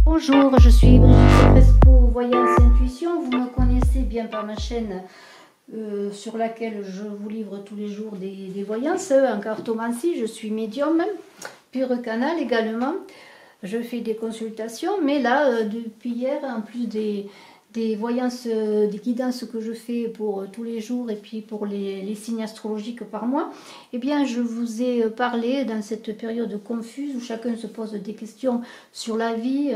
Bonjour, je suis Brigitte Crespo, Voyance Intuition. Vous me connaissez bien par ma chaîne sur laquelle je vous livre tous les jours des voyances en cartomancie. Je suis médium, Pure Canal également. Je fais des consultations, mais là, depuis hier, en plus des voyances, des guidances que je fais pour tous les jours et puis pour les signes astrologiques par mois, eh bien je vous ai parlé dans cette période confuse où chacun se pose des questions sur la vie,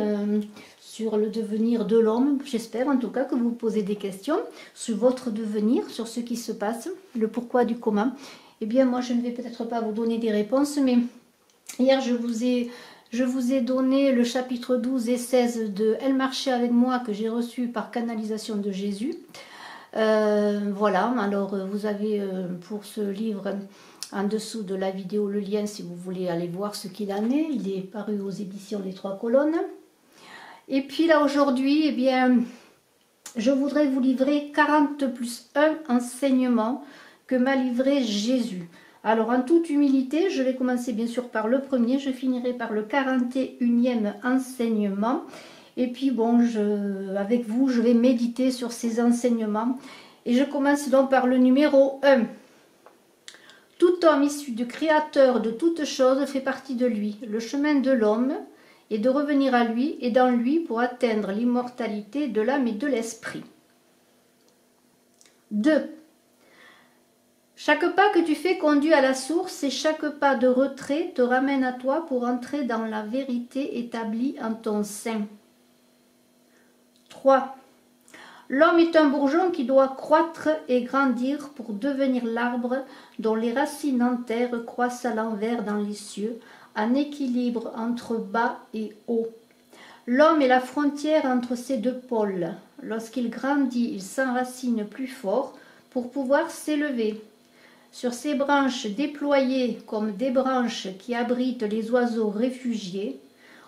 sur le devenir de l'homme. J'espère en tout cas que vous posez des questions sur votre devenir, sur ce qui se passe, le pourquoi du comment. Eh bien moi je ne vais peut-être pas vous donner des réponses, mais hier je vous ai donné le chapitre 12 et 16 de Elle marchait avec moi que j'ai reçu par canalisation de Jésus. Voilà, alors vous avez pour ce livre en dessous de la vidéo le lien si vous voulez aller voir ce qu'il en est. Il est paru aux éditions Les Trois Colonnes. Et puis là aujourd'hui, eh bien, je voudrais vous livrer 40 plus 1 enseignements que m'a livré Jésus. Alors en toute humilité, je vais commencer bien sûr par le premier, je finirai par le 41e enseignement. Et puis bon, avec vous, je vais méditer sur ces enseignements. Et je commence donc par le numéro 1. Tout homme issu du Créateur de toutes choses fait partie de lui. Le chemin de l'homme est de revenir à lui et dans lui pour atteindre l'immortalité de l'âme et de l'esprit. 2. Chaque pas que tu fais conduit à la source et chaque pas de retrait te ramène à toi pour entrer dans la vérité établie en ton sein. 3. L'homme est un bourgeon qui doit croître et grandir pour devenir l'arbre dont les racines en terre croissent à l'envers dans les cieux, en équilibre entre bas et haut. L'homme est la frontière entre ces deux pôles. Lorsqu'il grandit, il s'enracine plus fort pour pouvoir s'élever. Sur ces branches déployées comme des branches qui abritent les oiseaux réfugiés,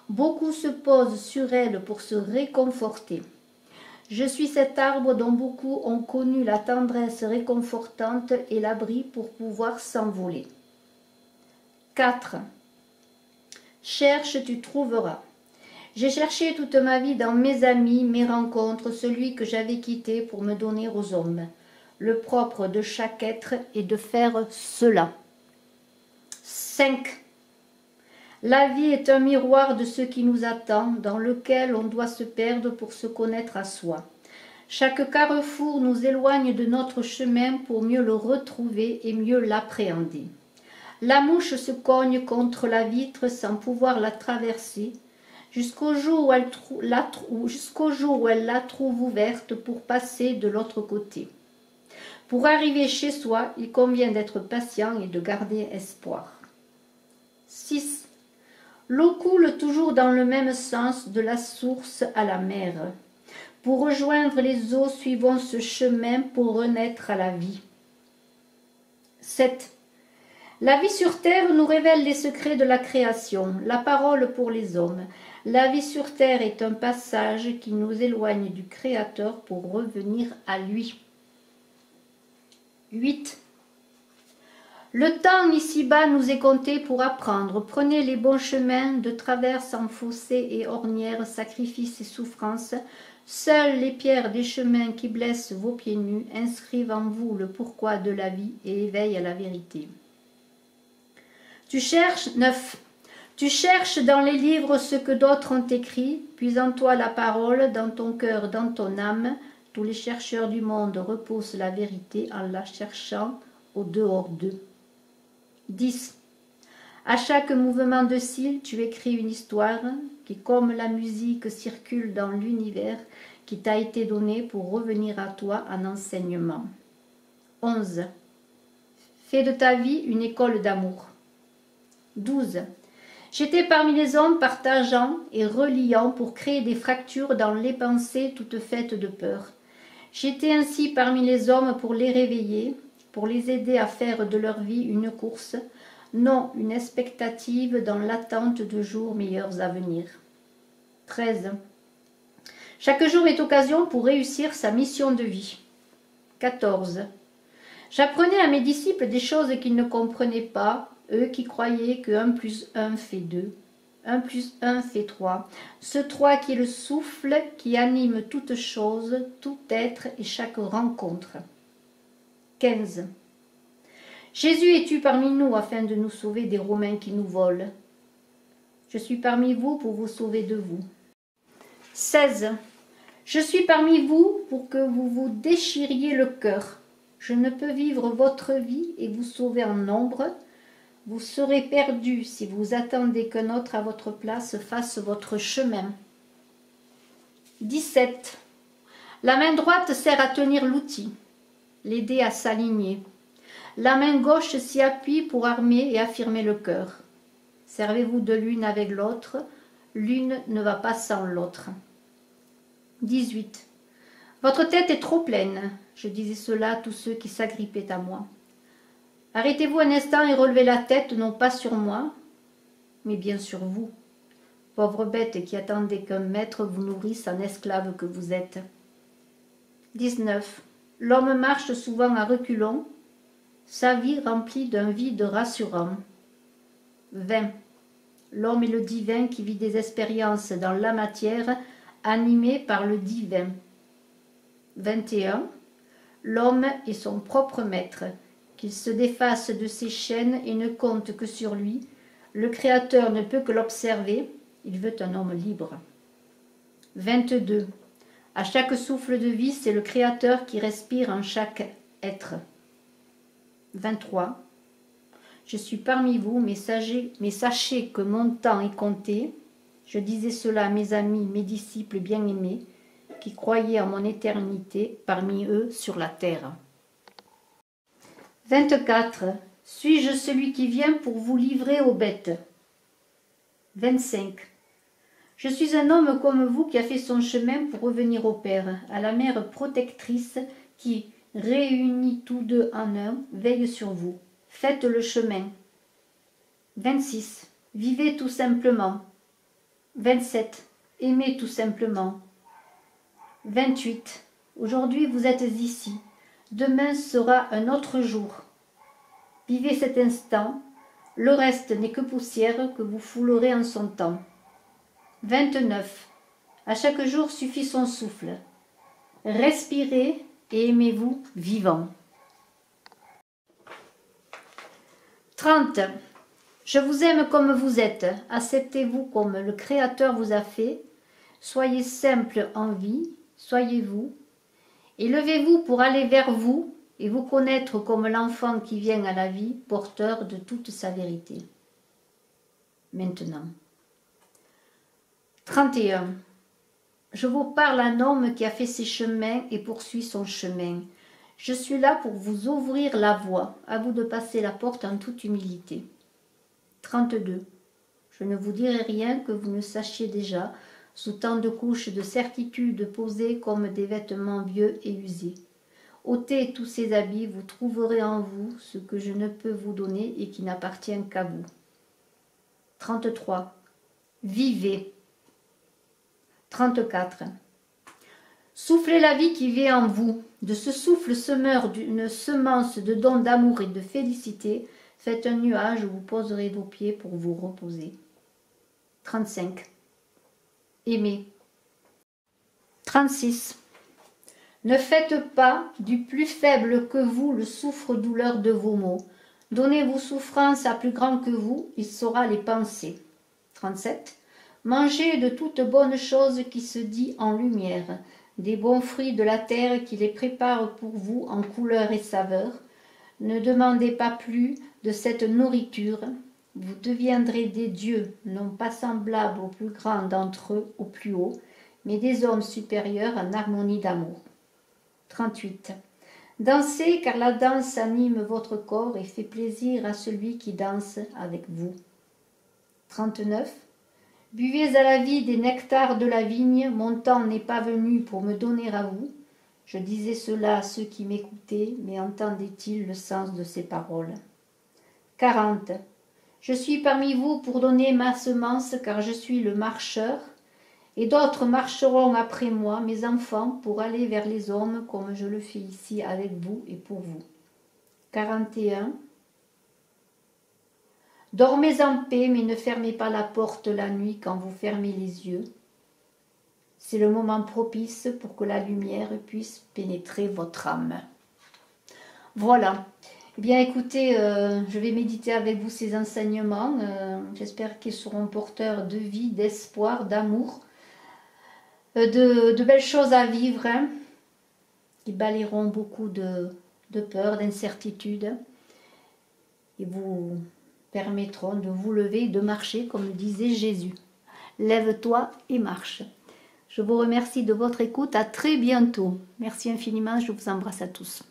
beaucoup se posent sur elles pour se réconforter. Je suis cet arbre dont beaucoup ont connu la tendresse réconfortante et l'abri pour pouvoir s'envoler. 4. Cherche, tu trouveras. J'ai cherché toute ma vie dans mes amis, mes rencontres, celui que j'avais quitté pour me donner aux hommes. Le propre de chaque être est de faire cela. 5. La vie est un miroir de ce qui nous attend, dans lequel on doit se perdre pour se connaître à soi. Chaque carrefour nous éloigne de notre chemin pour mieux le retrouver et mieux l'appréhender. La mouche se cogne contre la vitre sans pouvoir la traverser, jusqu'au jour où elle la trouve ouverte pour passer de l'autre côté. Pour arriver chez soi, il convient d'être patient et de garder espoir. 6. L'eau coule toujours dans le même sens, de la source à la mer. Pour rejoindre les eaux, suivons ce chemin pour renaître à la vie. 7. La vie sur terre nous révèle les secrets de la création, la parole pour les hommes. La vie sur terre est un passage qui nous éloigne du Créateur pour revenir à lui. 8. Le temps ici-bas nous est compté pour apprendre. Prenez les bons chemins, de traverse en fossés et ornières, sacrifices et souffrances. Seules les pierres des chemins qui blessent vos pieds nus inscrivent en vous le pourquoi de la vie et éveillent à la vérité. 9. Tu cherches dans les livres ce que d'autres ont écrit, puis en toi la parole, dans ton cœur, dans ton âme. Tous les chercheurs du monde repoussent la vérité en la cherchant au dehors d'eux. 10. À chaque mouvement de cils, tu écris une histoire qui, comme la musique, circule dans l'univers qui t'a été donné pour revenir à toi en enseignement. 11. Fais de ta vie une école d'amour. 12. J'étais parmi les hommes partageant et reliant pour créer des fractures dans les pensées toutes faites de peur. J'étais ainsi parmi les hommes pour les réveiller, pour les aider à faire de leur vie une course, non une expectative dans l'attente de jours meilleurs à venir. 13. Chaque jour est occasion pour réussir sa mission de vie. 14. J'apprenais à mes disciples des choses qu'ils ne comprenaient pas, eux qui croyaient que 1 plus 1 fait 2. 1 plus 1 fait 3. Ce 3 qui est le souffle qui anime toute chose, tout être et chaque rencontre. 15. Jésus es-tu parmi nous afin de nous sauver des Romains qui nous volent? Je suis parmi vous pour vous sauver de vous. 16. Je suis parmi vous pour que vous vous déchiriez le cœur. Je ne peux vivre votre vie et vous sauver en nombre. Vous serez perdus si vous attendez qu'un autre à votre place fasse votre chemin. 17. La main droite sert à tenir l'outil, l'aider à s'aligner. La main gauche s'y appuie pour armer et affirmer le cœur. Servez-vous de l'une avec l'autre, l'une ne va pas sans l'autre. 18. Votre tête est trop pleine. Je disais cela à tous ceux qui s'agrippaient à moi. Arrêtez-vous un instant et relevez la tête, non pas sur moi, mais bien sur vous, pauvre bête qui attendez qu'un maître vous nourrisse en esclave que vous êtes. 19. L'homme marche souvent à reculons, sa vie remplie d'un vide rassurant. 20. L'homme est le divin qui vit des expériences dans la matière, animé par le divin. 21. L'homme est son propre maître, qu'il se défasse de ses chaînes et ne compte que sur lui. Le Créateur ne peut que l'observer, il veut un homme libre. 22. À chaque souffle de vie, c'est le Créateur qui respire en chaque être. 23. Je suis parmi vous, mais sachez que mon temps est compté. Je disais cela à mes amis, mes disciples bien-aimés, qui croyaient en mon éternité parmi eux sur la terre. 24. Suis-je celui qui vient pour vous livrer aux bêtes? 25. Je suis un homme comme vous qui a fait son chemin pour revenir au Père, à la mère protectrice qui, réunis tous deux en un, veille sur vous. Faites le chemin. 26. Vivez tout simplement. 27. Aimez tout simplement. 28. Aujourd'hui vous êtes ici. Demain sera un autre jour. Vivez cet instant. Le reste n'est que poussière que vous foulerez en son temps. 29. À chaque jour suffit son souffle. Respirez et aimez-vous vivant. 30. Je vous aime comme vous êtes. Acceptez-vous comme le Créateur vous a fait. Soyez simple en vie. Soyez vous. Élevez-vous pour aller vers vous et vous connaître comme l'enfant qui vient à la vie, porteur de toute sa vérité. Maintenant. 31. Je vous parle un homme qui a fait ses chemins et poursuit son chemin. Je suis là pour vous ouvrir la voie, à vous de passer la porte en toute humilité. 32. Je ne vous dirai rien que vous ne sachiez déjà, sous tant de couches de certitude posées comme des vêtements vieux et usés. Ôtez tous ces habits, vous trouverez en vous ce que je ne peux vous donner et qui n'appartient qu'à vous. 33. Vivez. 34. Soufflez la vie qui vit en vous. De ce souffle se meurt une semence de dons d'amour et de félicité. Faites un nuage où vous poserez vos pieds pour vous reposer. 35. Aimez. 36. Ne faites pas du plus faible que vous le souffre-douleur de vos maux. Donnez vos souffrances à plus grand que vous, il saura les penser. 37. Mangez de toutes bonnes choses qui se dit en lumière, des bons fruits de la terre qui les prépare pour vous en couleur et saveur. Ne demandez pas plus de cette nourriture. Vous deviendrez des dieux, non pas semblables aux plus grands d'entre eux, au plus haut, mais des hommes supérieurs en harmonie d'amour. 38. Dansez, car la danse anime votre corps et fait plaisir à celui qui danse avec vous. 39. Buvez à la vie des nectars de la vigne, mon temps n'est pas venu pour me donner à vous. Je disais cela à ceux qui m'écoutaient, mais entendaient-ils le sens de ces paroles? 40. Je suis parmi vous pour donner ma semence, car je suis le marcheur, et d'autres marcheront après moi, mes enfants, pour aller vers les hommes, comme je le fais ici avec vous et pour vous. 41. Dormez en paix, mais ne fermez pas la porte la nuit quand vous fermez les yeux. C'est le moment propice pour que la lumière puisse pénétrer votre âme. Voilà. Eh bien, écoutez, je vais méditer avec vous ces enseignements. J'espère qu'ils seront porteurs de vie, d'espoir, d'amour, de belles choses à vivre, hein, qui balayeront beaucoup de peur, d'incertitude, et vous permettront de vous lever et de marcher, comme le disait Jésus. Lève-toi et marche. Je vous remercie de votre écoute. À très bientôt. Merci infiniment. Je vous embrasse à tous.